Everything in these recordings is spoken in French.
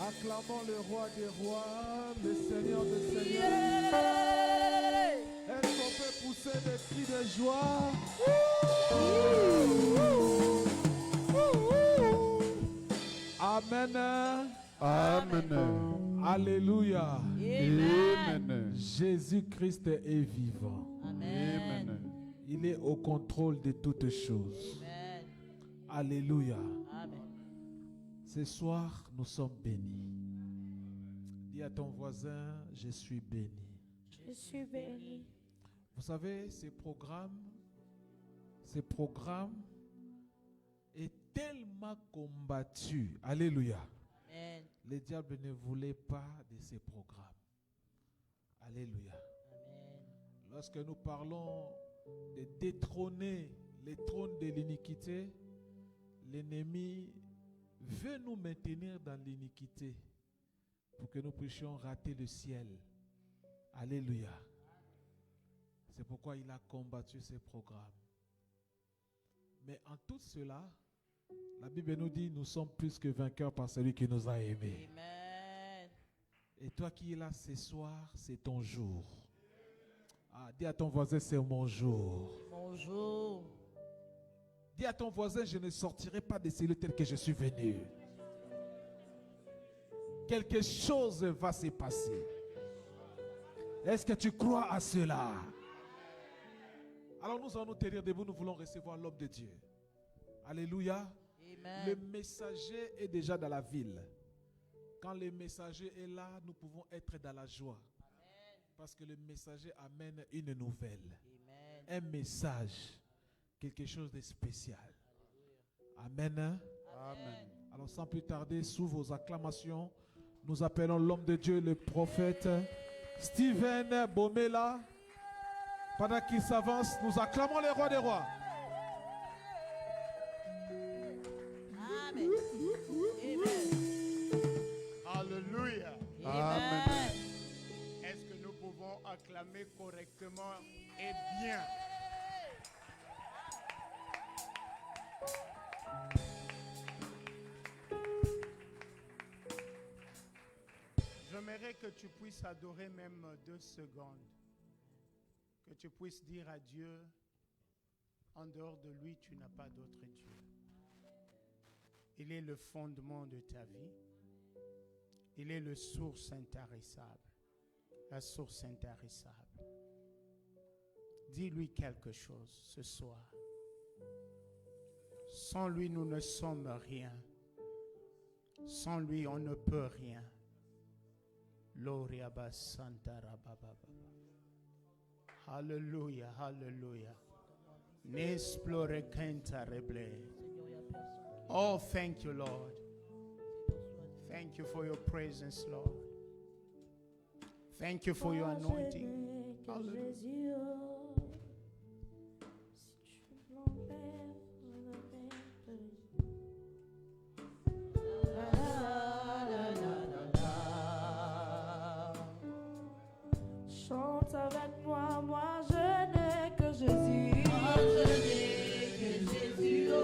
Acclamons le roi des rois, le Seigneur des seigneurs. Yeah. Est-ce qu'on peut pousser des cris de joie? Amen. Amen. Alléluia. Amen. Jésus-Christ est vivant. Amen. Il est au contrôle de toutes choses. Amen. Alléluia. Amen. Ce soir, nous sommes bénis. Dis à ton voisin, je suis béni. Je suis béni. Vous savez, ce programme est tellement combattu. Alléluia. Amen. Le diable ne voulait pas de ces programmes. Alléluia. Amen. Lorsque nous parlons de détrôner les trônes de l'iniquité, l'ennemi veut nous maintenir dans l'iniquité pour que nous puissions rater le ciel. Alléluia. C'est pourquoi il a combattu ces programmes. Mais en tout cela, la Bible nous dit, nous sommes plus que vainqueurs par celui qui nous a aimés. Amen. Et toi qui es là ce soir, c'est ton jour. Ah, dis à ton voisin, c'est mon jour. Bonjour. Dis à ton voisin, je ne sortirai pas de celui tel que je suis venu. Quelque chose va se passer. Est-ce que tu crois à cela? Alors nous allons nous tenir debout, nous voulons recevoir l'homme de Dieu. Alléluia. Amen. Le messager est déjà dans la ville. Quand le messager est là, nous pouvons être dans la joie. Parce que le messager amène une nouvelle. Amen. Un message. Quelque chose de spécial. Amen. Amen. Alors sans plus tarder, sous vos acclamations, nous appelons l'homme de Dieu, le prophète Stephen Bomela. Pendant qu'il s'avance, nous acclamons le roi des rois. Amen. Amen. Alléluia. Amen. Est-ce que nous pouvons acclamer correctement et bien? J'aimerais que tu puisses adorer même 2 secondes. Que tu puisses dire à Dieu, en dehors de lui, tu n'as pas d'autre Dieu. Il est le fondement de ta vie. Il est la source intarissable. La source intarissable. Dis-lui quelque chose ce soir. Sans lui, nous ne sommes rien. Sans lui, on ne peut rien. Gloria Santa Rababa. Hallelujah, hallelujah. N'esplore cantareble. Oh, thank you, Lord. Thank you for your presence, Lord. Thank you for your anointing. Hallelujah. Chante avec moi, moi je n'ai que Jésus. Moi je n'ai que Jésus. Oh.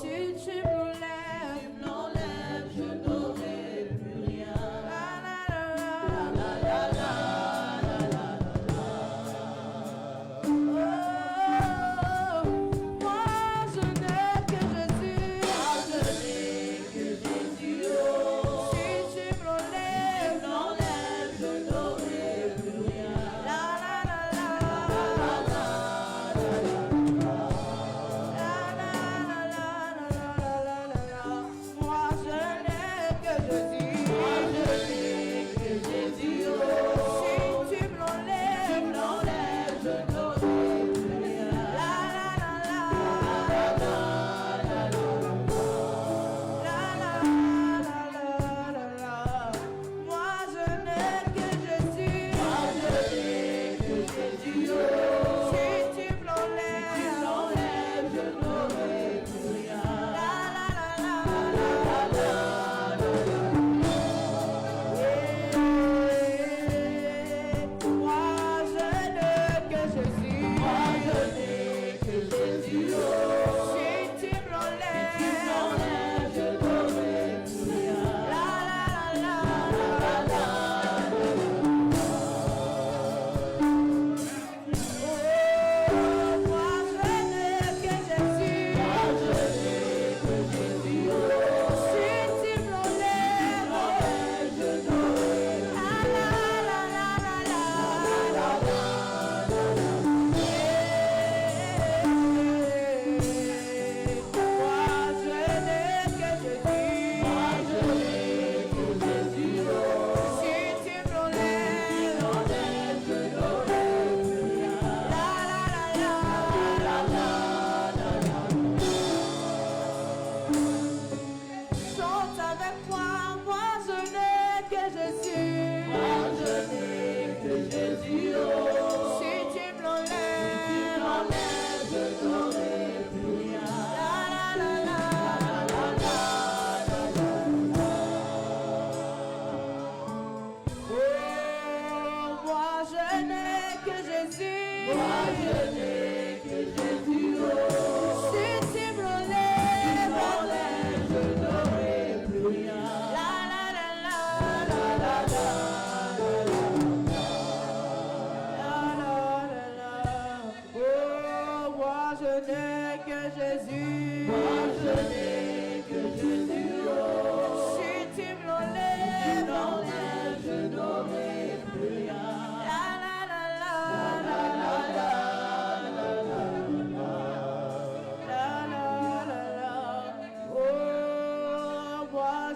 Si tu me Tu lèves, me l'enlèves, je n'aurai plus rien. la la la La la la la la la. oh, moi je n'ai que Jésus. Moi je n'ai que Jésus. Oh. Si tu me Tu lèves, me l'enlèves, je n'aurai plus rien. la la la la moi je n'ai que Jésus. Moi je n'ai que Jésus. Oh. Si tu me Tu l'enlèves, me l'enlèves, je n'aurai plus rien. la la la la moi je n'ai que Jésus. Moi je n'ai que Jésus. Oh. Si tu me Tu me l'enlèves, l'enlèves, je n'aurai plus rien. moi je n'ai que Jésus. Moi je n'ai que Jésus. Oh. Si tu me Tu me l'enlèves, l'enlèves, je n'aurai plus rien. la la la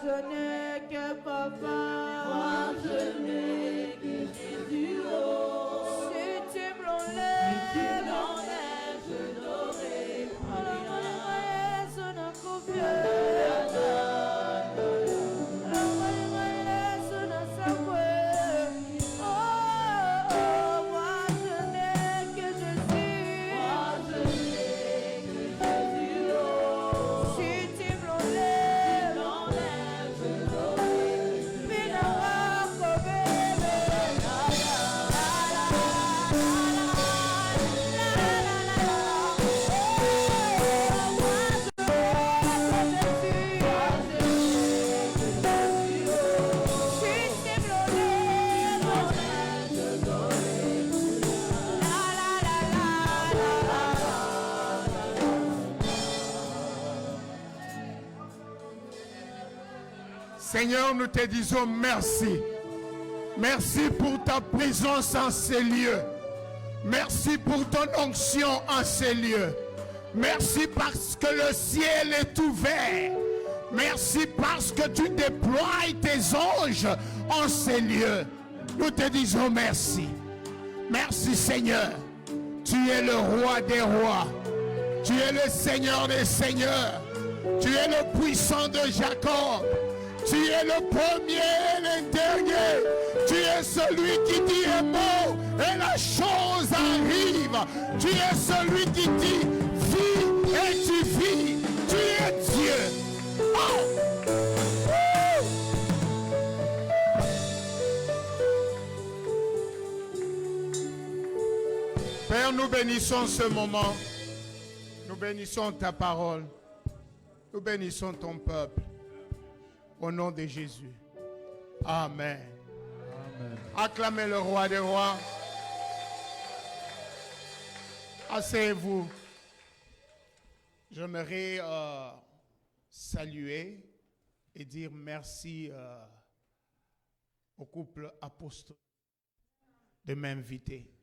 je n'ai que papa. Moi je n'ai que Jésus. Oh, Si tu me si tu l'enlèves, l'enlèves, je n'aurai plus rien. Yesu nakufia. Yesu nasakwe. Oh, moi je n'ai que Jésus. Moi je n'ai que Jésus. Oh, Si tu me si l'enlèves, tu l'enlèves, je n'aurai plus Mina rien. wako bebe. Seigneur, nous te disons merci. Merci pour ta présence en ces lieux. Merci pour ton onction en ces lieux. Merci parce que le ciel est ouvert. Merci parce que tu déploies tes anges en ces lieux. Nous te disons merci. Merci Seigneur. Tu es le roi des rois. Tu es le Seigneur des seigneurs. Tu es le puissant de Jacob. Tu es le premier et le dernier. Tu es celui qui dit un mot et la chose arrive. Tu es celui qui dit vis et tu vis. Tu es Dieu. Oh! Père, nous bénissons ce moment. Nous bénissons ta parole. Nous bénissons ton peuple. Au nom de Jésus. Amen. Amen. Acclamez le roi des rois. Asseyez-vous. J'aimerais saluer et dire merci au couple apostolique de m'inviter.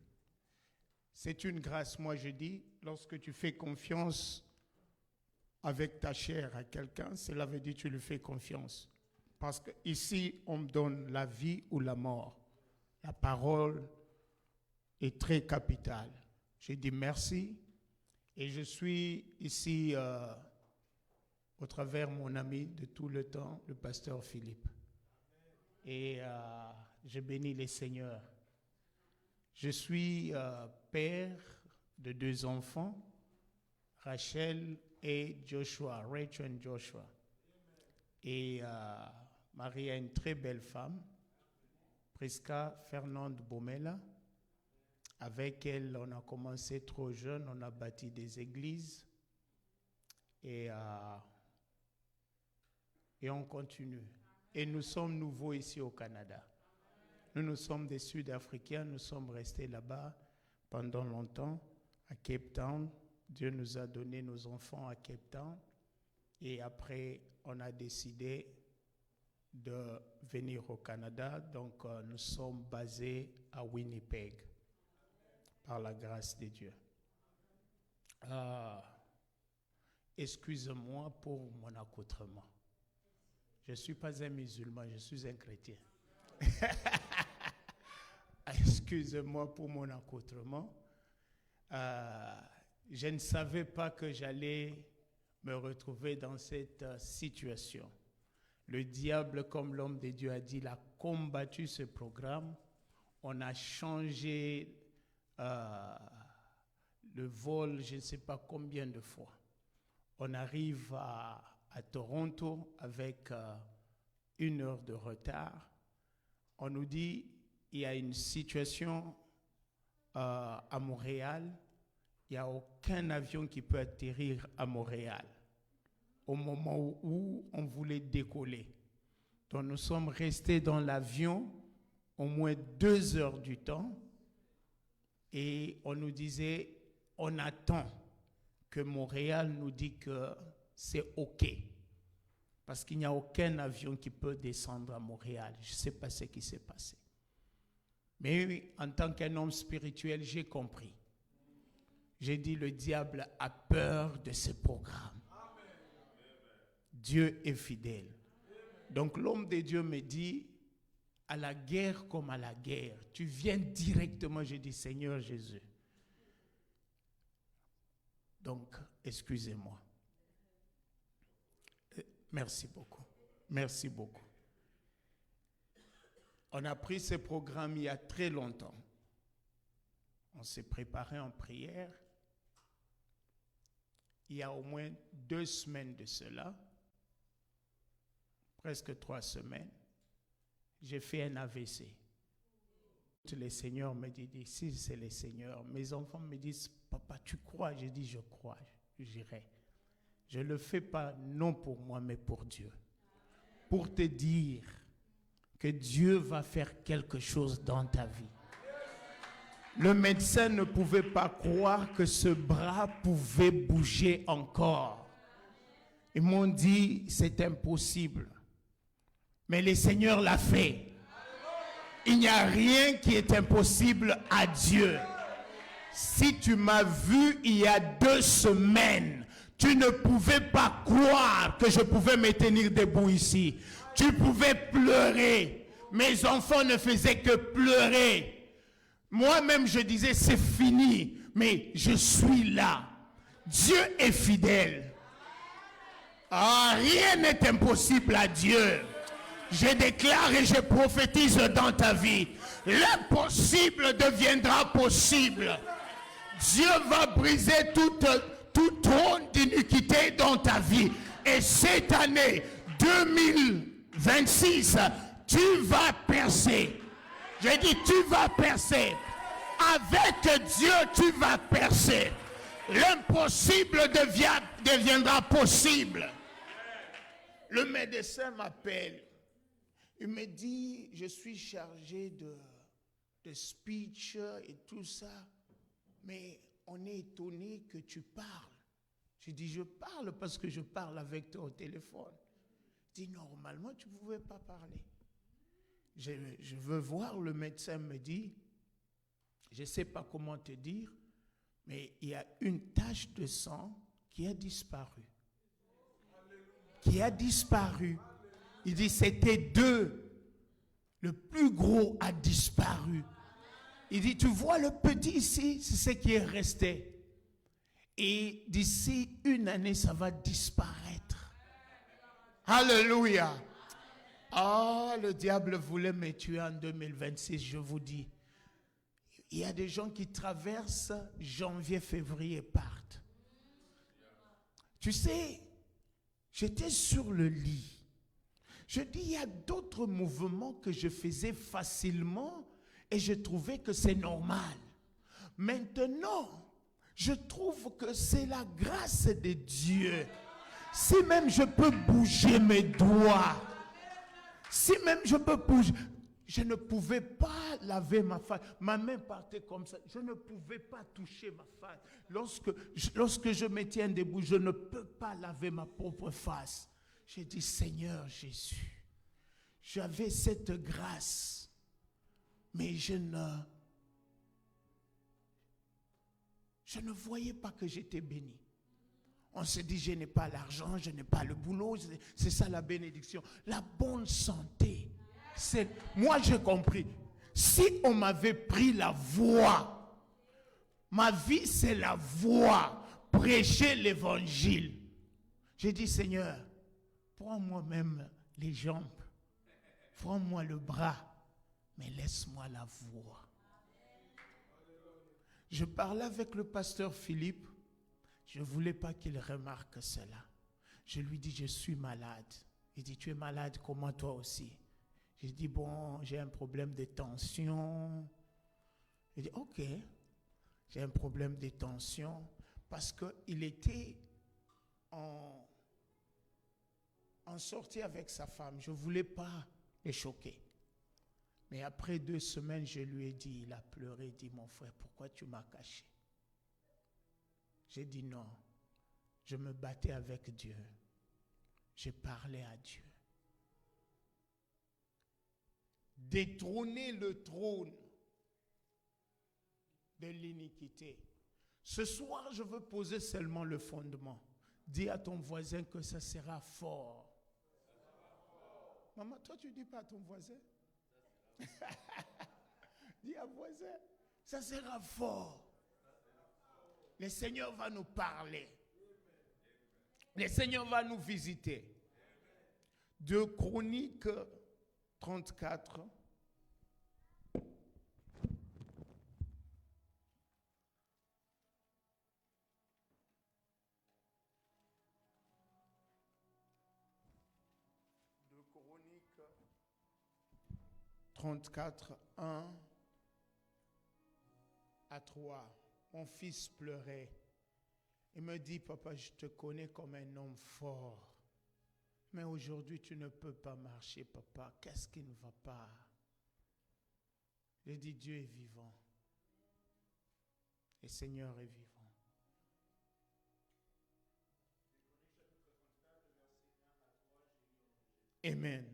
C'est une grâce, moi je dis, lorsque tu fais confiance avec ta chair à quelqu'un, cela veut dire que tu lui fais confiance. Parce qu'ici, on me donne la vie ou la mort. La parole est très capitale. Je dis merci et je suis ici au travers de mon ami de tout le temps, le pasteur Philippe. Et je bénis les seigneurs. Je suis père de 2 enfants, Rachel et Joshua, Rachel et Joshua. Et Marie a une très belle femme, Prisca Fernande Bomela. Avec elle, on a commencé trop jeune, on a bâti des églises et on continue. Et nous sommes nouveaux ici au Canada. Nous sommes des Sud-Africains, nous sommes restés là-bas pendant longtemps, à Cape Town. Dieu nous a donné nos enfants à Cape Town. Et après, on a décidé de venir au Canada. Donc, nous sommes basés à Winnipeg, par la grâce de Dieu. Excusez-moi pour mon accoutrement. Je ne suis pas un musulman, je suis un chrétien. Excusez-moi pour mon accoutrement. Je ne savais pas que j'allais me retrouver dans cette situation. Le diable, comme l'homme de Dieu a dit, il a combattu ce programme. On a changé le vol, je ne sais pas combien de fois. On arrive à Toronto avec 1 heure de retard. On nous dit il y a une situation à Montréal. Il n'y a aucun avion qui peut atterrir à Montréal au moment où on voulait décoller. Donc nous sommes restés dans l'avion au moins 2 heures du temps et on nous disait on attend que Montréal nous dise que c'est OK. Parce qu'il n'y a aucun avion qui peut descendre à Montréal. Je ne sais pas ce qui s'est passé. Mais en tant qu'un homme spirituel, j'ai compris. J'ai dit, le diable a peur de ce programme. Dieu est fidèle. Donc l'homme de Dieu me dit, à la guerre comme à la guerre, tu viens directement, je dis Seigneur Jésus. Donc, excusez-moi. Merci beaucoup. Merci beaucoup. On a pris ce programme il y a très longtemps. On s'est préparé en prière. Il y a au moins 2 semaines de cela, presque 3 semaines, j'ai fait un AVC. Le Seigneur me dit, si c'est le Seigneur, mes enfants me disent, papa, tu crois? Je dis, je crois, j'irai. Je ne le fais pas non pour moi, mais pour Dieu. Pour te dire que Dieu va faire quelque chose dans ta vie. Le médecin ne pouvait pas croire que ce bras pouvait bouger encore. Ils m'ont dit, c'est impossible. Mais le Seigneur l'a fait. Il n'y a rien qui est impossible à Dieu. Si tu m'as vu il y a 2 semaines, tu ne pouvais pas croire que je pouvais me tenir debout ici. Tu pouvais pleurer. Mes enfants ne faisaient que pleurer. Moi-même, je disais, c'est fini, mais je suis là. Dieu est fidèle. Ah, rien n'est impossible à Dieu. Je déclare et je prophétise dans ta vie. L'impossible deviendra possible. Dieu va briser tout trône d'iniquité dans ta vie. Et cette année 2026, tu vas percer. J'ai dit, tu vas percer. Avec Dieu, tu vas percer. L'impossible deviendra possible. Le médecin m'appelle. Il me dit, je suis chargé de speech et tout ça, mais on est étonné que tu parles. Je dis, je parle parce que je parle avec toi au téléphone. Il dit, normalement, tu ne pouvais pas parler. Je veux voir, le médecin me dit, je ne sais pas comment te dire, mais il y a une tache de sang qui a disparu. Qui a disparu. Il dit, c'était 2. Le plus gros a disparu. Il dit, tu vois le petit ici, c'est ce qui est resté. Et d'ici 1 année, ça va disparaître. Alléluia. Ah, le diable voulait me tuer en 2026, je vous dis. Il y a des gens qui traversent janvier, février et partent. Tu sais, j'étais sur le lit. Je dis, il y a d'autres mouvements que je faisais facilement et je trouvais que c'est normal. Maintenant, je trouve que c'est la grâce de Dieu. Si même je peux bouger mes doigts, si même je peux bouger, je ne pouvais pas laver ma face. Ma main partait comme ça. Je ne pouvais pas toucher ma face. Lorsque je me tiens debout, je ne peux pas laver ma propre face. J'ai dit, Seigneur Jésus, j'avais cette grâce, mais je ne voyais pas que j'étais béni. On se dit, je n'ai pas l'argent, je n'ai pas le boulot, c'est ça la bénédiction. La bonne santé, moi j'ai compris, si on m'avait pris la voie, ma vie c'est la voie, prêcher l'évangile. J'ai dit, Seigneur, prends-moi même les jambes, prends-moi le bras, mais laisse-moi la voix. Je parlais avec le pasteur Philippe, je ne voulais pas qu'il remarque cela. Je lui dis, je suis malade. Il dit, tu es malade, comment toi aussi? J'ai dit, bon, j'ai un problème de tension. Il dit, ok, j'ai un problème de tension, parce qu'il était en sortie avec sa femme. Je ne voulais pas le choquer. Mais après 2 semaines, je lui ai dit, il a pleuré, il dit, mon frère, pourquoi tu m'as caché? J'ai dit non. Je me battais avec Dieu. Je parlais à Dieu. Détrôner le trône de l'iniquité. Ce soir, je veux poser seulement le fondement. Dis à ton voisin que ça sera fort. Maman, toi, tu ne dis pas à ton voisin. Dis à voisin, ça sera fort. Le Seigneur va nous parler. Le Seigneur va nous visiter. 2 Chroniques 34. De Chroniques 34, 1 à 3. Mon fils pleurait. Il me dit, papa, je te connais comme un homme fort. Mais aujourd'hui, tu ne peux pas marcher, papa. Qu'est-ce qui ne va pas? J'ai dit, Dieu est vivant. Le Seigneur est vivant. Amen.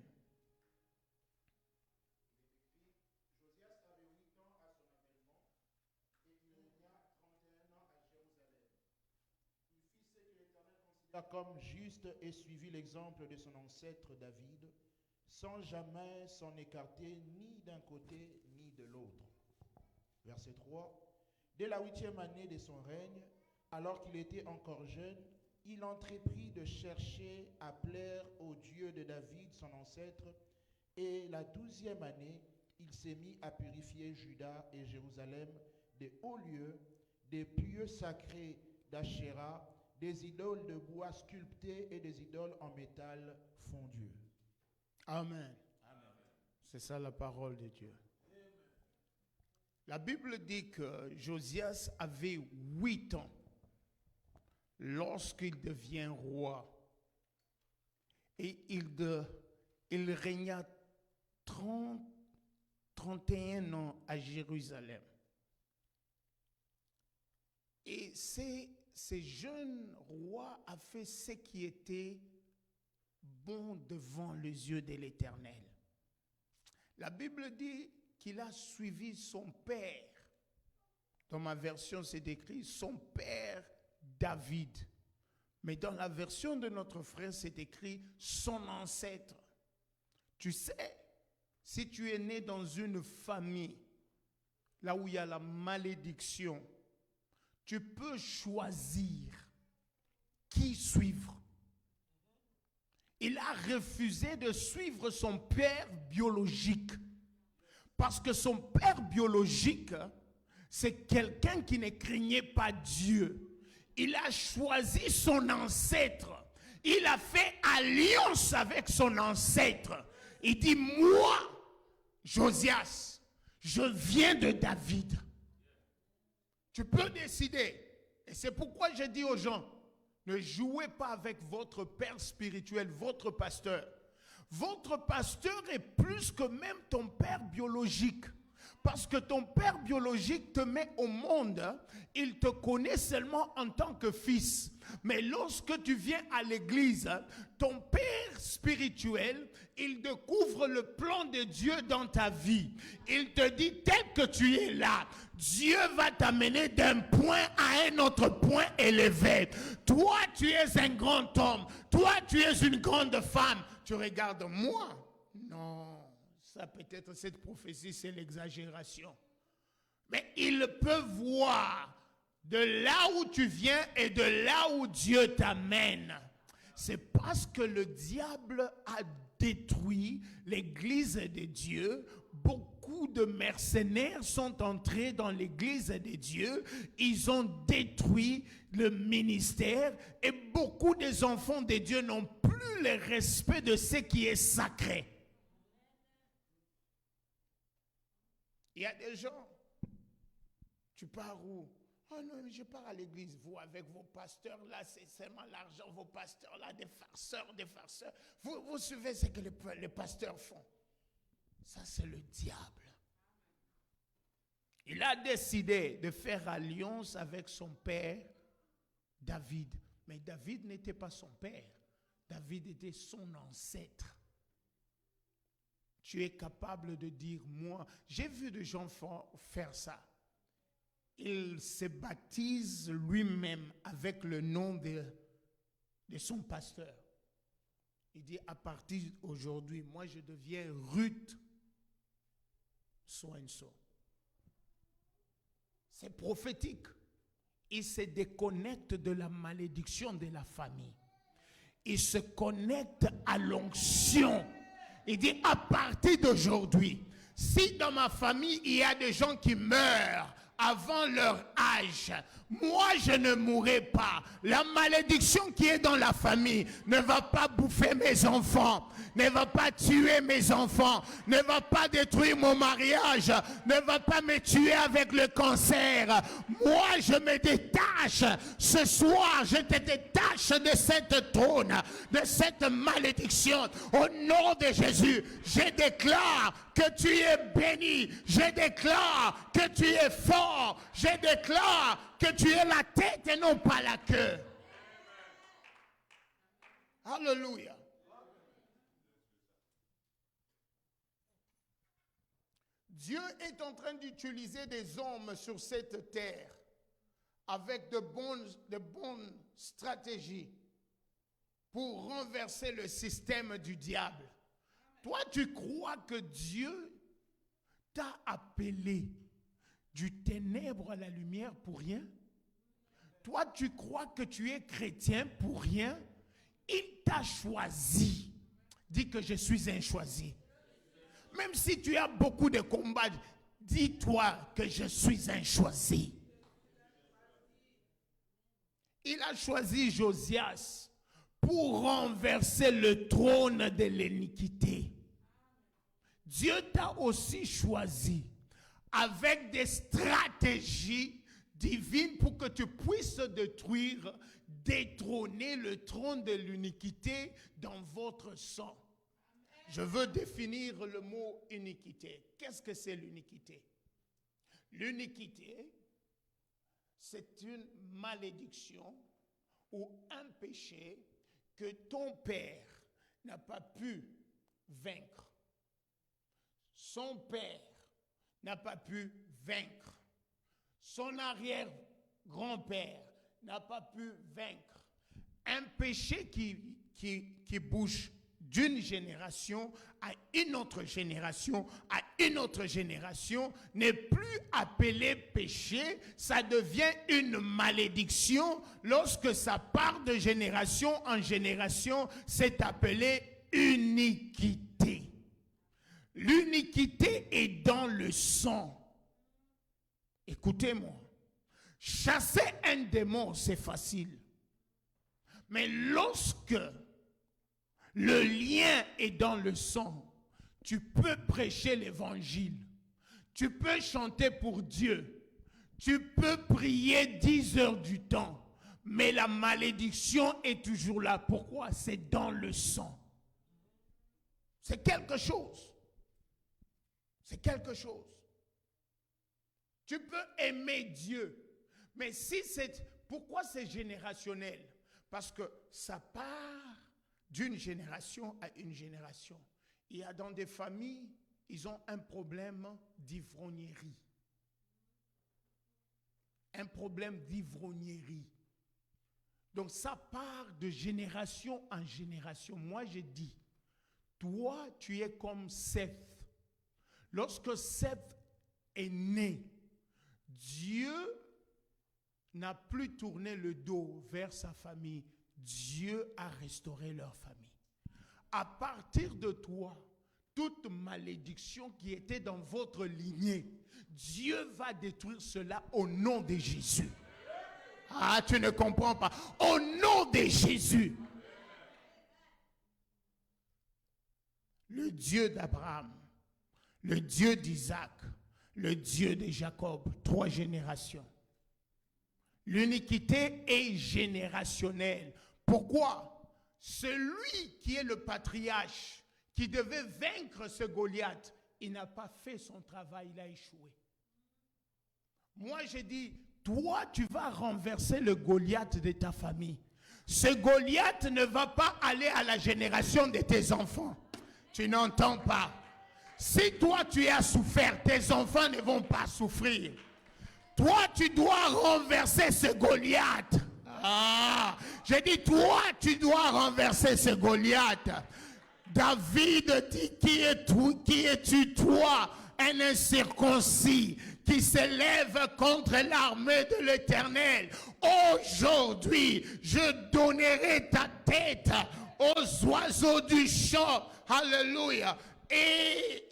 Comme juste et suivi l'exemple de son ancêtre David, sans jamais s'en écarter ni d'un côté ni de l'autre. Verset 3. Dès la 8e année de son règne, alors qu'il était encore jeune, il entreprit de chercher à plaire au Dieu de David, son ancêtre, et la 12e année, il s'est mis à purifier Juda et Jérusalem des hauts lieux, des lieux sacrés d'Achéra, des idoles de bois sculptés et des idoles en métal fondu. Amen. Amen. C'est ça la parole de Dieu. La Bible dit que Josias avait 8 ans lorsqu'il devient roi. Et il régna 31 ans à Jérusalem. Et ces jeunes rois a fait ce qui était bon devant les yeux de l'Éternel. La Bible dit qu'il a suivi son père. Dans ma version, c'est écrit son père David. Mais dans la version de notre frère, c'est écrit son ancêtre. Tu sais, si tu es né dans une famille, là où il y a la malédiction, tu peux choisir qui suivre. Il a refusé de suivre son père biologique. Parce que son père biologique, c'est quelqu'un qui ne craignait pas Dieu. Il a choisi son ancêtre. Il a fait alliance avec son ancêtre. Il dit, moi, Josias, je viens de David. Tu peux décider. Et c'est pourquoi je dis aux gens, ne jouez pas avec votre père spirituel, votre pasteur. Votre pasteur est plus que même ton père biologique. Parce que ton père biologique te met au monde, il te connaît seulement en tant que fils. Mais lorsque tu viens à l'église, ton père spirituel, il découvre le plan de Dieu dans ta vie. Il te dit, tel que tu es là, Dieu va t'amener d'un point à un autre point élevé. Toi, tu es un grand homme. Toi, tu es une grande femme. Tu regardes moi? Non, ça peut-être cette prophétie, c'est l'exagération. Mais il peut voir de là où tu viens et de là où Dieu t'amène. C'est parce que le diable a détruit l'église de Dieu. Beaucoup de mercenaires sont entrés dans l'église de Dieu. Ils ont détruit le ministère et beaucoup des enfants de Dieu n'ont plus le respect de ce qui est sacré. Il y a des gens, tu pars où? Oh non, je pars à l'église. Vous, avec vos pasteurs là, c'est seulement l'argent. Vos pasteurs là, des farceurs. Vous suivez ce que les pasteurs font. Ça, c'est le diable. Il a décidé de faire alliance avec son père, David. Mais David n'était pas son père. David était son ancêtre. Tu es capable de dire, moi, j'ai vu des gens faire ça. Il se baptise lui-même avec le nom de son pasteur. Il dit, à partir d'aujourd'hui, moi je deviens Ruth so-and-so. C'est prophétique. Il se déconnecte de la malédiction de la famille. Il se connecte à l'onction. Il dit, à partir d'aujourd'hui, si dans ma famille, il y a des gens qui meurent avant leur âge, moi je ne mourrai pas. La malédiction qui est dans la famille ne va pas bouffer mes enfants, ne va pas tuer mes enfants, ne va pas détruire mon mariage, ne va pas me tuer avec le cancer. Moi je me détache. Ce soir je te détache de cette trône, de cette malédiction. Au nom de Jésus, je déclare que tu es béni. Je déclare que tu es fort. Je déclare que tu es la tête et non pas la queue. Alléluia. Dieu est en train d'utiliser des hommes sur cette terre avec de bonnes stratégies pour renverser le système du diable. Toi, tu crois que Dieu t'a appelé du ténèbre à la lumière pour rien? Toi, tu crois que tu es chrétien pour rien? Il t'a choisi. Dis que je suis un choisi. Même si tu as beaucoup de combats, dis-toi que je suis un choisi. Il a choisi Josias pour renverser le trône de l'iniquité. Dieu t'a aussi choisi avec des stratégies divines pour que tu puisses détrôner le trône de l'iniquité dans votre sang. Je veux définir le mot iniquité. Qu'est-ce que c'est l'iniquité? L'iniquité, c'est une malédiction ou un péché que ton père n'a pas pu vaincre. Son père n'a pas pu vaincre. Son arrière-grand-père n'a pas pu vaincre. Un péché qui bouge d'une génération à une autre génération, à une autre génération, n'est plus appelé péché, ça devient une malédiction. Lorsque ça part de génération en génération, c'est appelé iniquité. L'iniquité est dans le sang. Écoutez-moi, chasser un démon, c'est facile. Mais lorsque le lien est dans le sang, tu peux prêcher l'évangile, tu peux chanter pour Dieu, tu peux prier 10 heures du temps, mais la malédiction est toujours là. Pourquoi? C'est dans le sang. C'est quelque chose. C'est quelque chose. Tu peux aimer Dieu, mais si c'est... Pourquoi c'est générationnel? Parce que ça part d'une génération à une génération. Il y a dans des familles, ils ont un problème d'ivrognerie. Un problème d'ivrognerie. Donc ça part de génération en génération. Moi je dis, toi tu es comme Seth. Lorsque Seth est né, Dieu n'a plus tourné le dos vers sa famille. Dieu a restauré leur famille. À partir de toi, toute malédiction qui était dans votre lignée, Dieu va détruire cela au nom de Jésus. Ah, tu ne comprends pas. Au nom de Jésus. Le Dieu d'Abraham, le Dieu d'Isaac, le Dieu de Jacob, 3 générations. L'iniquité est générationnelle. Pourquoi? Celui qui est le patriarche, qui devait vaincre ce Goliath, il n'a pas fait son travail, il a échoué. Moi, j'ai dit, toi, tu vas renverser le Goliath de ta famille. Ce Goliath ne va pas aller à la génération de tes enfants. Tu n'entends pas. Si toi, tu as souffert, tes enfants ne vont pas souffrir. Toi, tu dois renverser ce Goliath. Ah, j'ai dit, toi, tu dois renverser ce Goliath. David dit, qui es-tu, toi, un incirconcis, qui s'élève contre l'armée de l'Éternel? Aujourd'hui, je donnerai ta tête aux oiseaux du champ. Alléluia. Et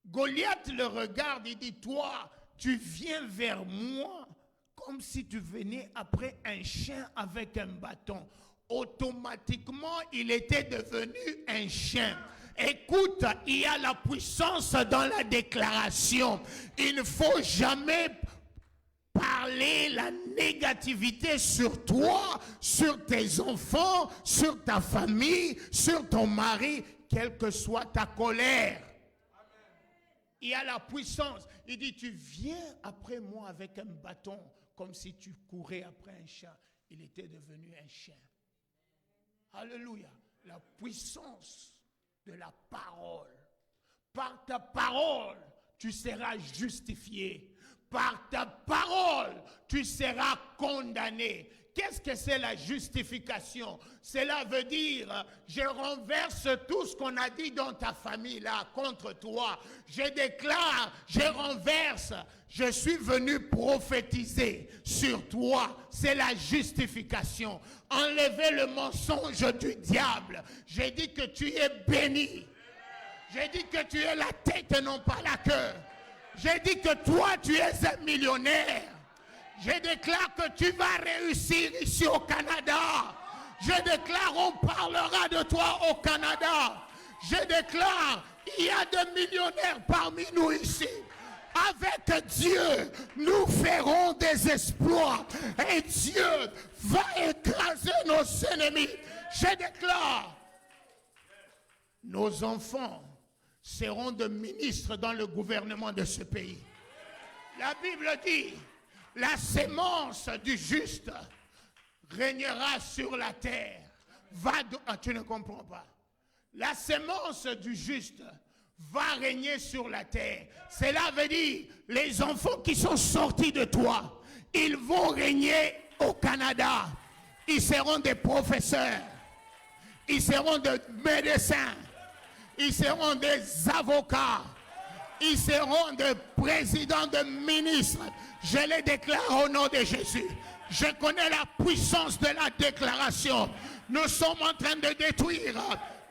Goliath le regarde, il dit, toi, tu viens vers moi comme si tu venais après un chien avec un bâton. Automatiquement, il était devenu un chien. Écoute, il y a la puissance dans la déclaration. Il ne faut jamais parler la négativité sur toi, sur tes enfants, sur ta famille, sur ton mari, quelle que soit ta colère. Il y a la puissance. Il dit, tu viens après moi avec un bâton, comme si tu courais après un chat. Il était devenu un chien. Alléluia. La puissance de la parole. Par ta parole, tu seras justifié. Par ta parole, tu seras condamné. Qu'est-ce que c'est la justification? Cela veut dire, je renverse tout ce qu'on a dit dans ta famille là contre toi. Je déclare, je renverse. Je suis venu prophétiser sur toi. C'est la justification. Enlever le mensonge du diable. J'ai dit que tu es béni. J'ai dit que tu es la tête et non pas la queue. J'ai dit que toi, tu es un millionnaire. Je déclare que tu vas réussir ici au Canada. Je déclare, on parlera de toi au Canada. Je déclare, il y a des millionnaires parmi nous ici. Avec Dieu, nous ferons des exploits. Et Dieu va écraser nos ennemis. Je déclare, nos enfants seront des ministres dans le gouvernement de ce pays. La Bible dit, la sémence du juste régnera sur la terre. Tu ne comprends pas. La sémence du juste va régner sur la terre. Cela veut dire, les enfants qui sont sortis de toi, ils vont régner au Canada. Ils seront des professeurs. Ils seront des médecins. Ils seront des avocats. Ils seront des présidents, de ministres. Je les déclare au nom de Jésus. Je connais la puissance de la déclaration. Nous sommes en train de détruire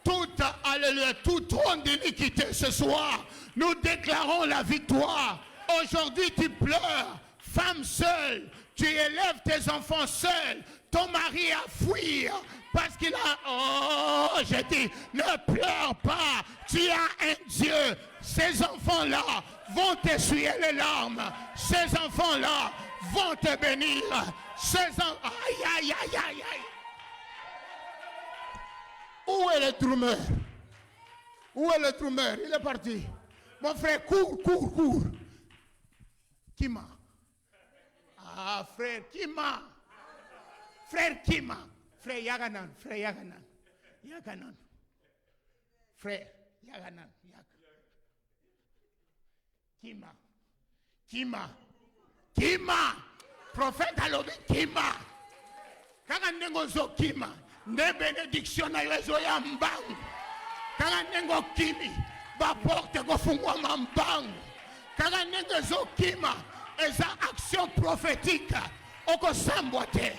tout trône d'iniquité ce soir. Nous déclarons la victoire. Aujourd'hui, tu pleures, femme seule. Tu élèves tes enfants seuls. Ton mari a fui parce qu'il a... Oh, je dis, ne pleure pas. Tu as un Dieu. Ces enfants-là vont t'essuyer les larmes. Ces enfants-là vont te bénir. Aïe, aïe, aïe, aïe, aïe. Où est le drummer? Où est le drummer? Il est parti. Mon frère, cours, cours, cours. Kima. Ah, frère Kima. Frère Kima. Frère Yaganan. Frère Yaganan. Yaganan. Frère Yaganan. Kima. Kima. Kima. Prophète alobi Kima. Kaka nengo zo Kima. Ne bénédiction na yezo ya mbangu. Kaka nengo Kimi. Ba porte go fungwa mbangu. Kaka nengo zo Kima. Eza action prophétique. Oko sambote.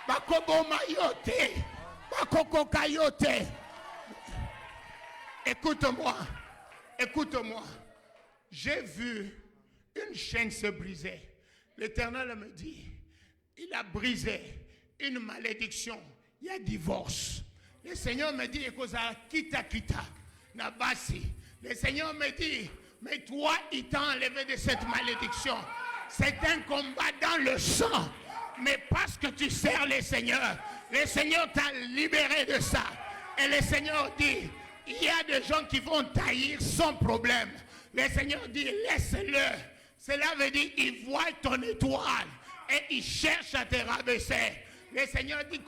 Bakobo mayote. Bakoko kayote. Écoute-moi. Écoute-moi. J'ai vu une chaîne se briser. L'Éternel me dit, il a brisé une malédiction. Il y a divorce. Le Seigneur me dit, kita kita, nabasi. Le Seigneur me dit, mais toi, il t'a enlevé de cette malédiction. C'est un combat dans le sang. Mais parce que tu sers le Seigneur t'a libéré de ça. Et le Seigneur dit, il y a des gens qui vont taillir sans problème. Le Seigneur dit, laisse-le. Cela veut dire, il voit ton étoile et il cherche à te rabaisser. Le Seigneur dit,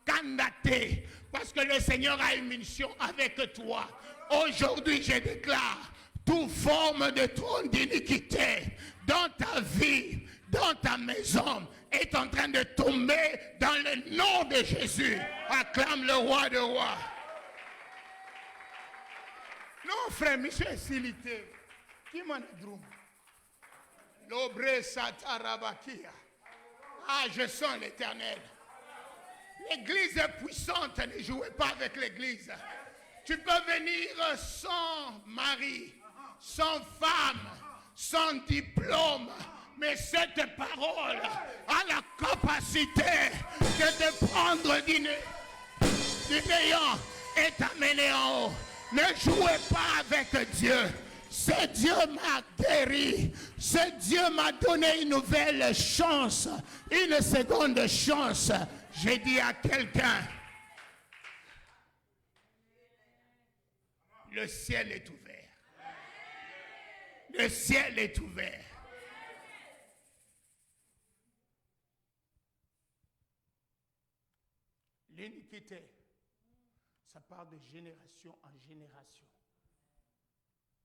candidaté, parce que le Seigneur a une mission avec toi. Aujourd'hui, je déclare, toute forme de trône d'iniquité dans ta vie, dans ta maison, est en train de tomber dans le nom de Jésus. Acclame le roi de rois. Non, frère, monsieur est silité. Qui m'en a drum? L'obre satarabakia. Ah, je sens l'Éternel. L'église est puissante, ne jouez pas avec l'église. Tu peux venir sans mari, sans femme, sans diplôme, mais cette parole a la capacité de te prendre du néant et t'amener en haut. Ne jouez pas avec Dieu. Ce Dieu m'a guéri. Ce Dieu m'a donné une nouvelle chance, une seconde chance. J'ai dit à quelqu'un, le ciel est ouvert. Le ciel est ouvert. L'iniquité, ça part de génération en génération.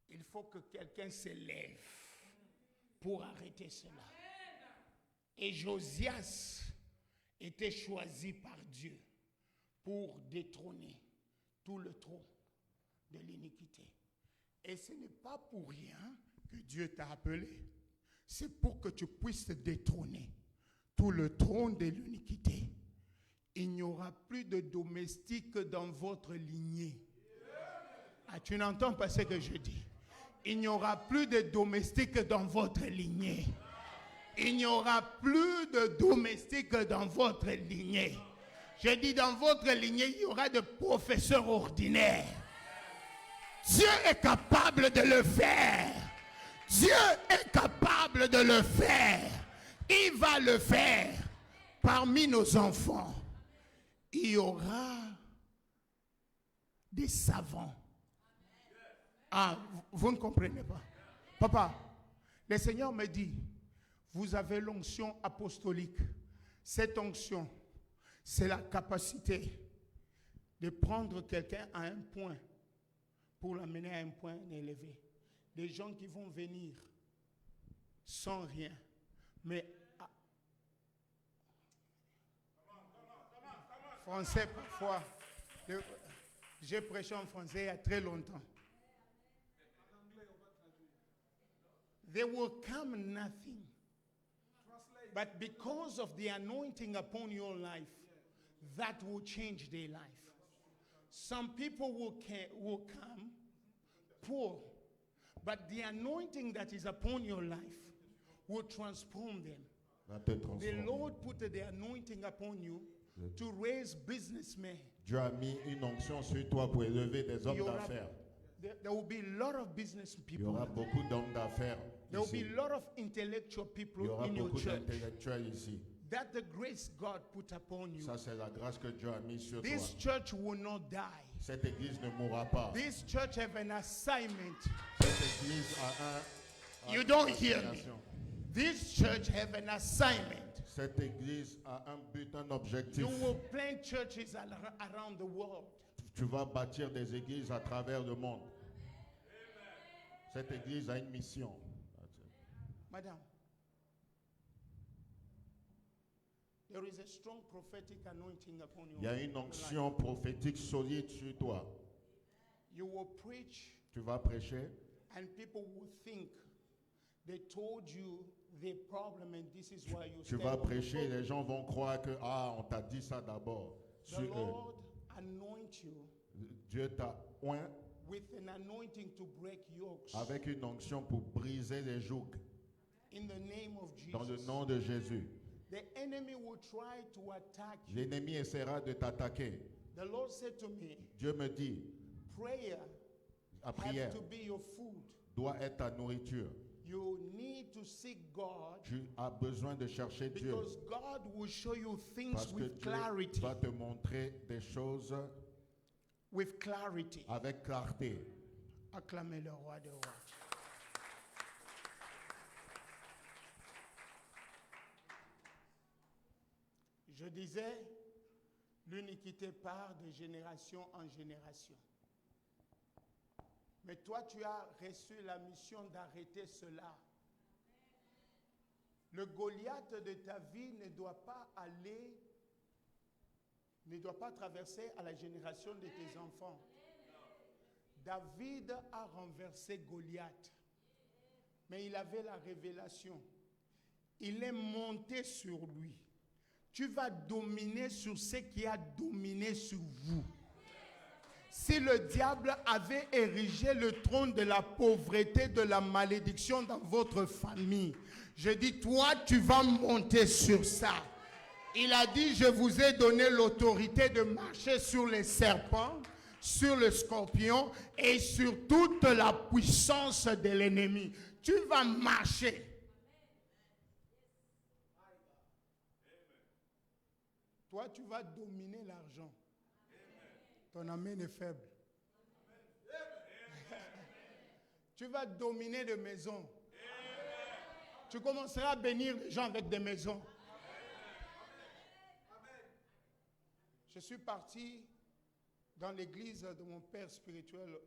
Il faut que quelqu'un se lève pour arrêter cela. Et Josias était choisi par Dieu pour détrôner tout le trône de l'iniquité. Et ce n'est pas pour rien que Dieu t'a appelé. C'est pour que tu puisses détrôner tout le trône de l'iniquité. Il n'y aura plus de domestiques dans votre lignée. Ah, tu n'entends pas ce que je dis? Il n'y aura plus de domestiques dans votre lignée. Il n'y aura plus de domestiques dans votre lignée. Je dis dans votre lignée, il y aura de professeurs ordinaires. Dieu est capable de le faire. Dieu est capable de le faire. Il va le faire. Parmi nos enfants, il y aura des savants. Ah, vous ne comprenez pas. Papa, le Seigneur me dit, vous avez l'onction apostolique. Cette onction, c'est la capacité de prendre quelqu'un à un point pour l'amener à un point élevé. Des gens qui vont venir sans rien, mais français parfois, j'ai prêché en français il y a très longtemps. They will come nothing. But because of the anointing upon your life, that will change their life. Some people will come poor, but the anointing that is upon your life will transform them. The Lord put the anointing upon you to raise businessmen. Dieu a mis une onction sur toi pour élever des hommes d'affaires. There will be a lot of business Il y people. aura beaucoup d'hommes d'affaires There will be ici. a lot of intellectual Il y people aura in your beaucoup church. d'intellectuels ici. That the grace God put upon you. Ça, c'est la grâce que Dieu a mise sur toi. This church will not die. Cette église ne mourra pas. This church have an assignment. Cette église a You don't hear me. This church have an assignment. Cette église a un but, un objectif. You will plant churches around the world. Tu vas bâtir des églises à travers le monde. Cette église a une mission. Madame, there is a strong prophetic anointing upon you. Il y a une onction prophétique solide sur toi. You will preach, Tu vas prêcher and people will think they told you the problem, and this is why you tu stand vas on the prêcher, pulpit. les gens vont croire que on t'a dit ça d'abord. The Sur eux. Lord anoint you Dieu t'a oint with an anointing to break yokes. avec une onction pour briser les jougs. In the name of Jesus. Dans le nom de Jésus. The enemy will try to attack you. L'ennemi essaiera de t'attaquer. The Lord said to me, Dieu me dit, prayer la prière has to be your food. doit être ta nourriture. You need to seek God Tu as besoin de chercher Dieu. because God will show you things Parce que with Dieu clarity. va te montrer des choses With clarity. avec clarté. Acclamez le roi de rois. Je disais, l'iniquité part de génération en génération. Mais toi, tu as reçu la mission d'arrêter cela. Le Goliath de ta vie ne doit pas traverser à la génération de tes enfants. David a renversé Goliath, mais il avait la révélation. Il est monté sur lui. Tu vas dominer sur ce qui a dominé sur vous. Si le diable avait érigé le trône de la pauvreté, de la malédiction dans votre famille, je dis, toi, tu vas monter sur ça. Il a dit, je vous ai donné l'autorité de marcher sur les serpents, sur le scorpion et sur toute la puissance de l'ennemi. Tu vas marcher. Toi, tu vas dominer l'argent. Ton amen est faible. Tu vas dominer des maisons. Tu commenceras à bénir les gens avec des maisons. Je suis parti dans l'église de mon père spirituel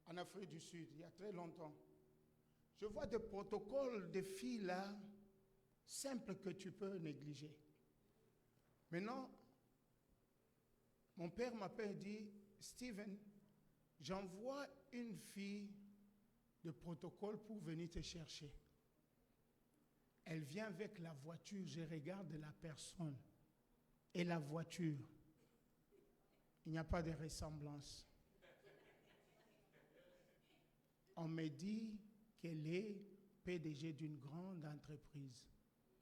en Afrique du Sud, il y a très longtemps. Je vois des protocoles de filles là, simples que tu peux négliger. Maintenant, mon père m'appelle et dit, Steven, j'envoie une fille de protocole pour venir te chercher. Elle vient avec la voiture, je regarde la personne et la voiture. Il n'y a pas de ressemblance. On me dit qu'elle est PDG d'une grande entreprise.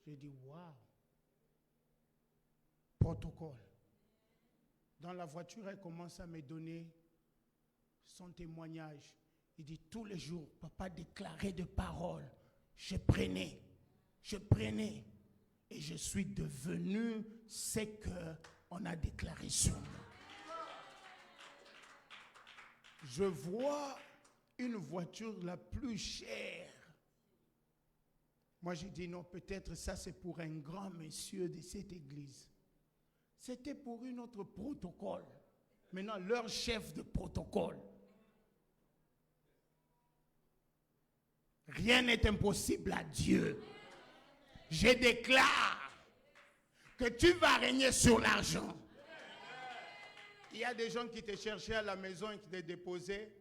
Je dis, waouh! Protocole. Dans la voiture, elle commence à me donner son témoignage. Il dit, tous les jours, papa déclarait des paroles. Je prenais. Et je suis devenu ce qu'on a déclaré sur moi. Je vois une voiture la plus chère. Moi, j'ai dit non, peut-être ça c'est pour un grand monsieur de cette église. C'était pour une autre protocole. Maintenant, leur chef de protocole. Rien n'est impossible à Dieu. Je déclare que tu vas régner sur l'argent. Il y a des gens qui te cherchaient à la maison et qui te déposaient.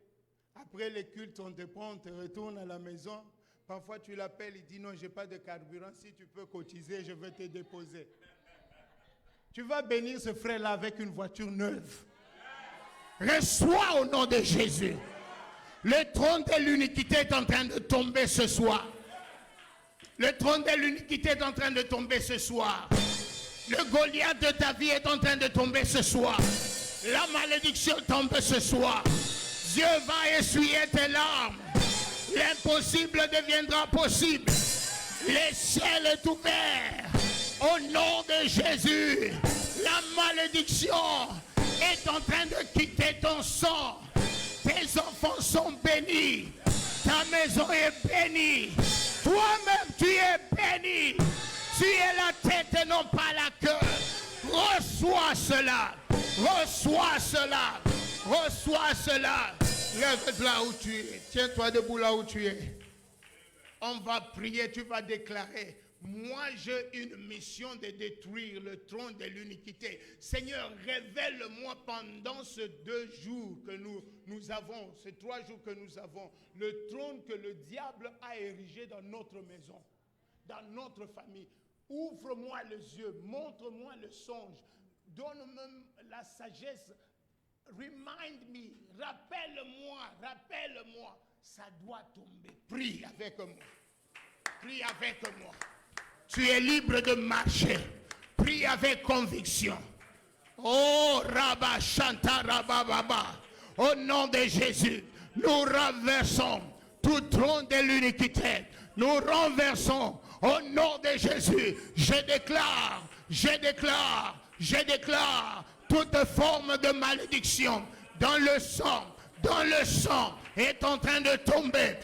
Après les cultes, on te prend, on te retourne à la maison. Parfois, tu l'appelles, il dit non, je n'ai pas de carburant. Si tu peux cotiser, je vais te déposer. Tu vas bénir ce frère-là avec une voiture neuve. Reçois au nom de Jésus. Le trône de l'iniquité est en train de tomber ce soir. Le trône de l'iniquité est en train de tomber ce soir. Le Goliath de ta vie est en train de tomber ce soir. La malédiction tombe ce soir. Dieu va essuyer tes larmes. L'impossible deviendra possible. Le ciel est ouvert. Au nom de Jésus, la malédiction est en train de quitter ton sang. Tes enfants sont bénis. Ta maison est bénie. Toi-même, tu es béni. Tu es la tête et non pas la queue. Reçois cela. Reçois cela. Reçois cela. Lève-toi là où tu es. Tiens-toi debout là où tu es. On va prier. Tu vas déclarer. Moi, j'ai une mission de détruire le trône de l'iniquité. Seigneur, révèle-moi pendant ces 2 jours que nous avons, ces 3 jours que nous avons, le trône que le diable a érigé dans notre maison, dans notre famille. Ouvre-moi les yeux, montre-moi le songe, donne-moi la sagesse. Remind me, rappelle-moi, ça doit tomber. Prie avec moi. Prie avec moi. Tu es libre de marcher. Prie avec conviction. Oh, Rabba Shanta Rabba Baba. Au nom de Jésus, nous renversons tout trône de l'iniquité. Nous renversons au nom de Jésus. Je déclare toute forme de malédiction dans le sang est en train de tomber,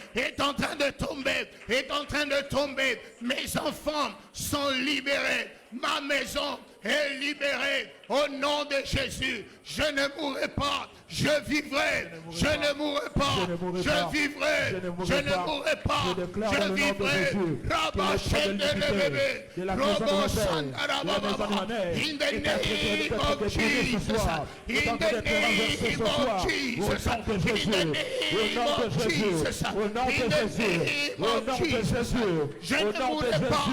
Mes enfants sont libérés. Ma maison est libérée. Au nom de Jésus, je ne mourrai pas, je vivrai, je ne mourrai pas, je vivrai, je ne mourrai pas, je vivrai. In the name of Jesus, in the name of Jesus, in the name of Jesus, in the name of Jesus. Je ne mourrai pas,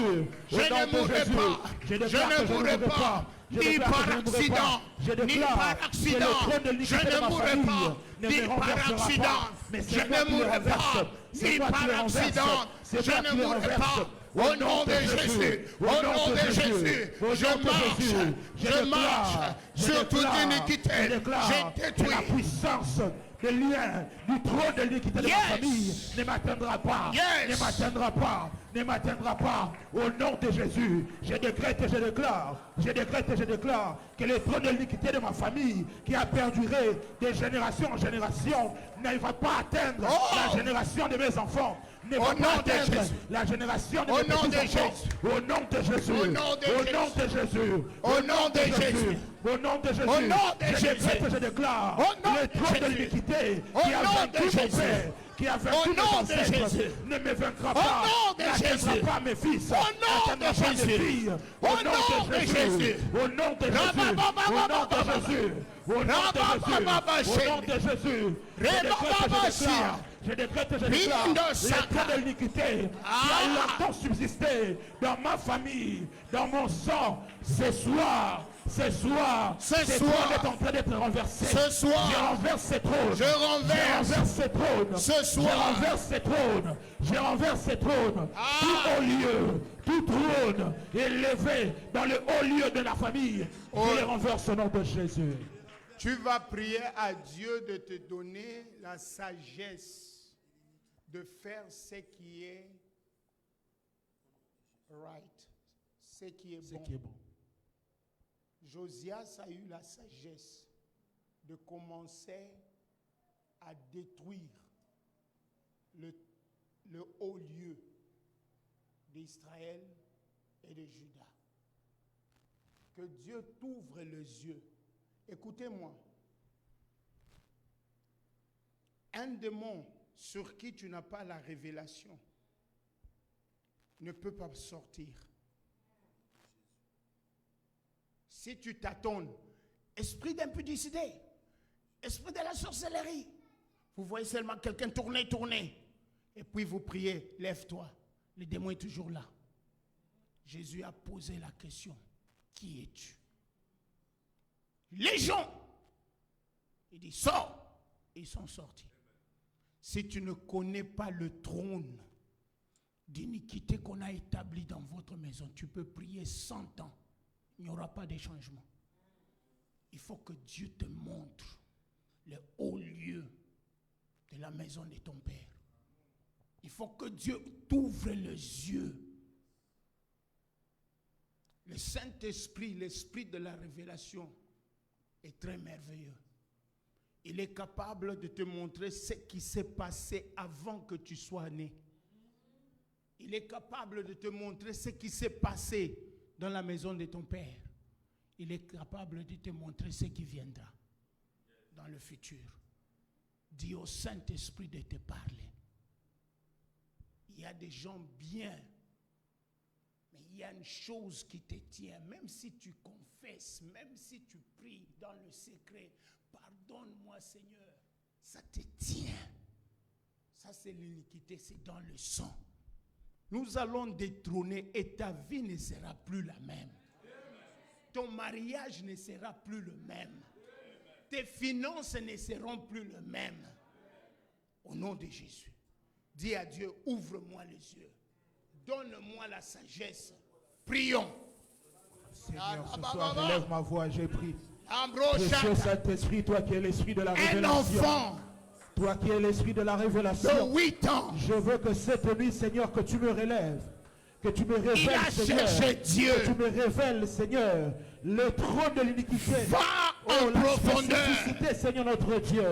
je ne mourrai pas, je ne mourrai pas. Ni par accident, ni par accident, je ne mourrai pas, ni par accident, je ne mourrai pas, ni par accident, je ne mourrai pas. Au nom de Jésus, au nom de Jésus, je marche sur toute iniquité, je détruis. La puissance de lien du trône de l'iniquité de ma famille ne m'atteindra pas, ne m'atteindra pas, ne m'atteindra pas. Au nom de Jésus, je décrète et je déclare, que le trône de l'iniquité de ma famille, qui a perduré de génération en génération, ne va pas atteindre la génération de mes enfants. Ne va pas atteindre la génération de mes petits-enfants. Au nom de Jésus, au nom de Jésus, au nom de Jésus, au nom de Jésus, au nom de Jésus, je décrète et je déclare le trône de l'iniquité qui a vaincu mon père, qui a vaincu mes ancêtres, ne me vaincra pas, n'atteindra pas mes fils, n'atteindra pas mes filles. Au nom de Jésus, au nom de Jésus, au nom de Jésus, au nom de Jésus, je décrète et je déclare le trône de l'iniquité qui a longtemps subsisté dans ma famille, dans mon sang. Ce soir, ce trône est en train d'être renversé. Je renverse ce trône. Je renverse ce trône. Ce soir. Je renverse ce trône. Tout haut lieu, tout trône élevé dans le haut lieu de la famille. Je le renverse au nom de Jésus. Tu vas prier à Dieu de te donner la sagesse de faire ce qui est right, ce qui est bon. Josias a eu la sagesse de commencer à détruire le haut lieu d'Israël et de Juda. Que Dieu t'ouvre les yeux. Écoutez-moi. Un démon sur qui tu n'as pas la révélation ne peut pas sortir. Si tu t'attends, esprit d'impudicité, esprit de la sorcellerie, vous voyez seulement quelqu'un tourner, et puis vous priez, lève-toi. Le démon est toujours là. Jésus a posé la question, qui es-tu? Les gens, il dit, sors. Ils sont sortis. Si tu ne connais pas le trône d'iniquité qu'on a établi dans votre maison, tu peux prier 100 ans. Il n'y aura pas de changement. Il faut que Dieu te montre le haut lieu de la maison de ton Père. Il faut que Dieu t'ouvre les yeux. Le Saint-Esprit, l'Esprit de la révélation est très merveilleux. Il est capable de te montrer ce qui s'est passé avant que tu sois né. Il est capable de te montrer ce qui s'est passé dans la maison de ton père. Il est capable de te montrer ce qui viendra dans le futur. Dis au Saint-Esprit de te parler. Il y a des gens bien, mais il y a une chose qui te tient. Même si tu confesses, même si tu pries dans le secret, pardonne-moi Seigneur, ça te tient. Ça c'est l'iniquité, c'est dans le sang. Nous allons détrôner et ta vie ne sera plus la même. Ton mariage ne sera plus le même. Tes finances ne seront plus les mêmes. Au nom de Jésus. Dis à Dieu, ouvre-moi les yeux. Donne-moi la sagesse. Prions. Seigneur, ce soir, je lève ma voix et je prie. Précieux Saint-Esprit, toi qui es l'esprit de la révélation. Toi qui es l'esprit de la révélation. De 8 ans. Je veux que cette nuit, Seigneur, que tu me relèves. Que tu me révèles, Seigneur. Dieu. Que tu me révèles, Seigneur, le trône de l'iniquité. Va en profondeur. l'iniquité, Seigneur notre Dieu,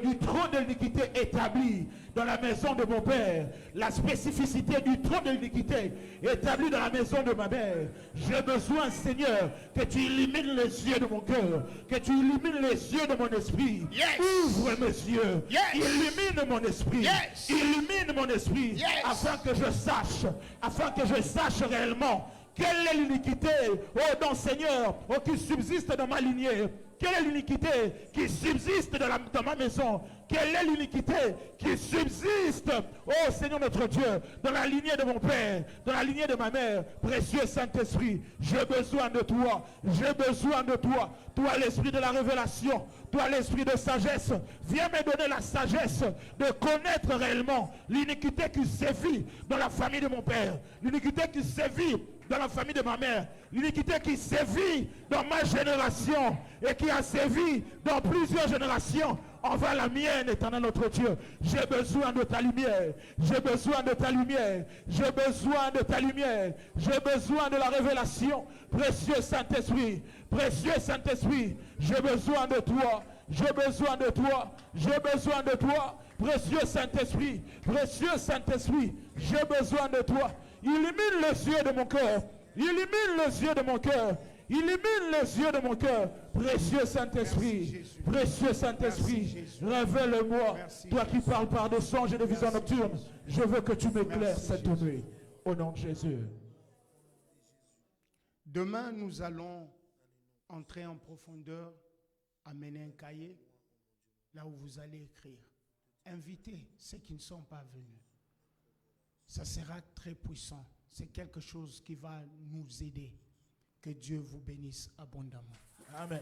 du trône de l'iniquité établi dans la maison de mon père, la spécificité du trône de l'iniquité établi dans la maison de ma mère. J'ai besoin, Seigneur, que tu illumines les yeux de mon cœur, que tu illumines les yeux de mon esprit. Yes. Ouvre mes yeux, Yes. illumine mon esprit, Yes. illumine mon esprit, Yes. afin que je sache réellement quelle est l'iniquité, oh non Seigneur, oh, qui subsiste dans ma lignée. Quelle est l'iniquité qui subsiste dans ma maison? Quelle est l'iniquité qui subsiste, oh Seigneur notre Dieu, dans la lignée de mon père, dans la lignée de ma mère? Précieux Saint-Esprit, j'ai besoin de toi, j'ai besoin de toi. Toi l'esprit de la révélation, toi l'esprit de sagesse, viens me donner la sagesse de connaître réellement l'iniquité qui sévit dans la famille de mon père, l'iniquité qui sévit dans la famille de ma mère, l'iniquité qui sévit dans ma génération et qui a sévi dans plusieurs générations envers la mienne, éternel notre Dieu. J'ai besoin de ta lumière, j'ai besoin de ta lumière, j'ai besoin de ta lumière, j'ai besoin de la révélation. Précieux Saint-Esprit, j'ai besoin de toi, j'ai besoin de toi, j'ai besoin de toi. Précieux Saint-Esprit, j'ai besoin de toi. Illumine les yeux de mon cœur. Illumine les yeux de mon cœur. Illumine les yeux de mon cœur. Précieux Saint-Esprit. Précieux Saint-Esprit. Révèle-moi. Toi qui parles par des songes et des visions nocturnes. Je veux que tu m'éclaires cette nuit. Au nom de Jésus. Demain, nous allons entrer en profondeur, amener un cahier, là où vous allez écrire. Invitez ceux qui ne sont pas venus. Ça sera très puissant. C'est quelque chose qui va nous aider. Que Dieu vous bénisse abondamment. Amen.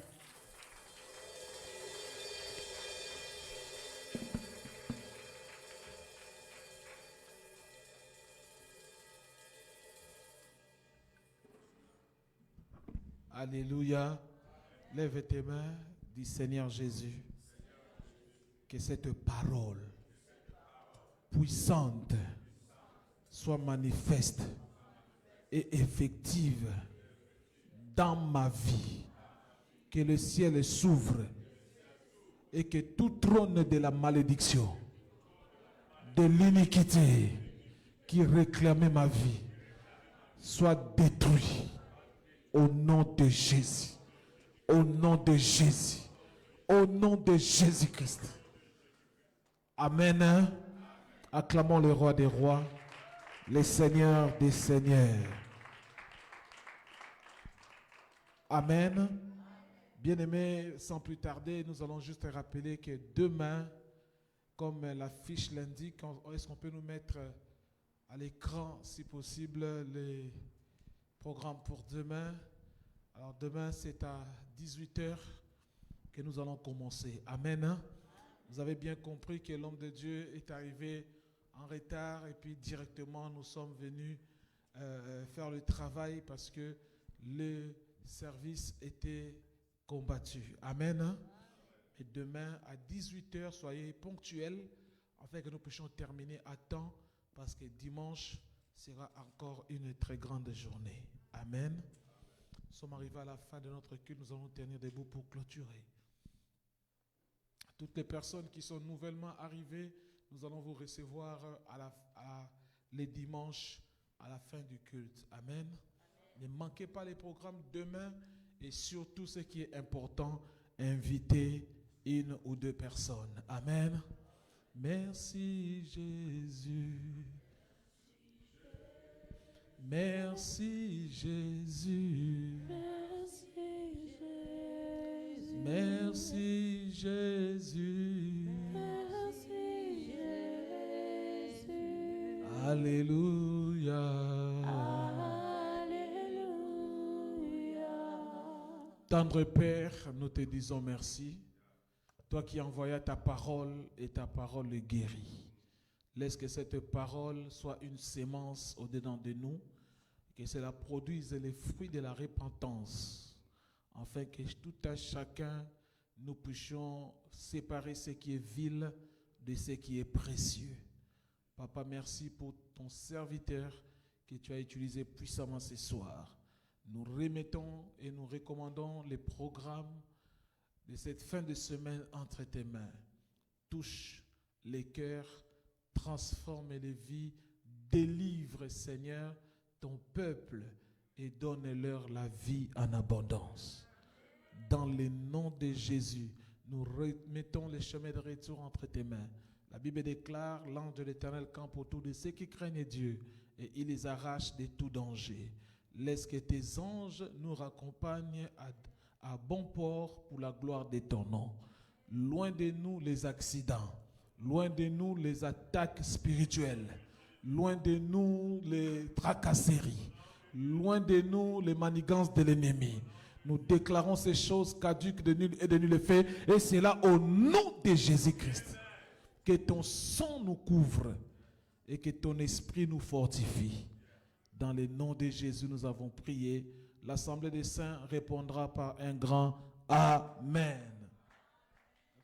Alléluia. Lève tes mains, dis Seigneur Jésus, que cette parole puissante soit manifeste et effective dans ma vie. Que le ciel s'ouvre et que tout trône de la malédiction, de l'iniquité qui réclamait ma vie soit détruit au nom de Jésus. Au nom de Jésus. Au nom de Jésus-Christ. Amen. Acclamons le roi des rois, le Seigneur des seigneurs. Amen. Bien-aimés, sans plus tarder, nous allons juste rappeler que demain, comme la fiche l'indique, est-ce qu'on peut nous mettre à l'écran, si possible, les programmes pour demain? Alors demain, c'est à 18h que nous allons commencer. Amen. Vous avez bien compris que l'homme de Dieu est arrivé en retard et puis directement nous sommes venus faire le travail parce que le service était combattu. Amen. Et demain à 18h, soyez ponctuels afin que nous puissions terminer à temps parce que dimanche sera encore une très grande journée. Amen. Nous sommes arrivés à la fin de notre culte, nous allons tenir debout pour clôturer. Toutes les personnes qui sont nouvellement arrivées, nous allons vous recevoir les dimanches à la fin du culte. Amen. Ne manquez pas les programmes demain et surtout ce qui est important, invitez une ou deux personnes. Amen. Merci Jésus. Merci Jésus. Merci Jésus. Merci Jésus. Alléluia. Alléluia. Tendre Père, nous te disons merci. Toi qui envoyas ta parole et ta parole guérit. Laisse que cette parole soit une sémence au-dedans de nous, que cela produise les fruits de la repentance, afin que tout à chacun, nous puissions séparer ce qui est vil de ce qui est précieux. Papa, merci pour ton serviteur que tu as utilisé puissamment ce soir. Nous remettons et nous recommandons les programmes de cette fin de semaine entre tes mains. Touche les cœurs, transforme les vies, délivre, Seigneur, ton peuple et donne-leur la vie en abondance. Dans le nom de Jésus, nous remettons les chemins de retour entre tes mains. La Bible déclare, l'ange de l'Éternel campe autour de ceux qui craignent Dieu et il les arrache de tout danger. Laisse que tes anges nous raccompagnent à bon port pour la gloire de ton nom. Loin de nous les accidents, loin de nous les attaques spirituelles, loin de nous les tracasseries, loin de nous les manigances de l'ennemi. Nous déclarons ces choses caduques de nul et de nul effet, et c'est là au nom de Jésus-Christ. Que ton sang nous couvre et que ton esprit nous fortifie. Dans le nom de Jésus, nous avons prié. L'Assemblée des saints répondra par un grand Amen.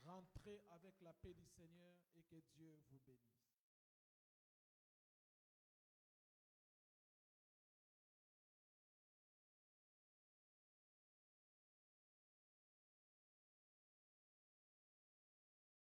Rentrez avec la paix du Seigneur et que Dieu vous bénisse.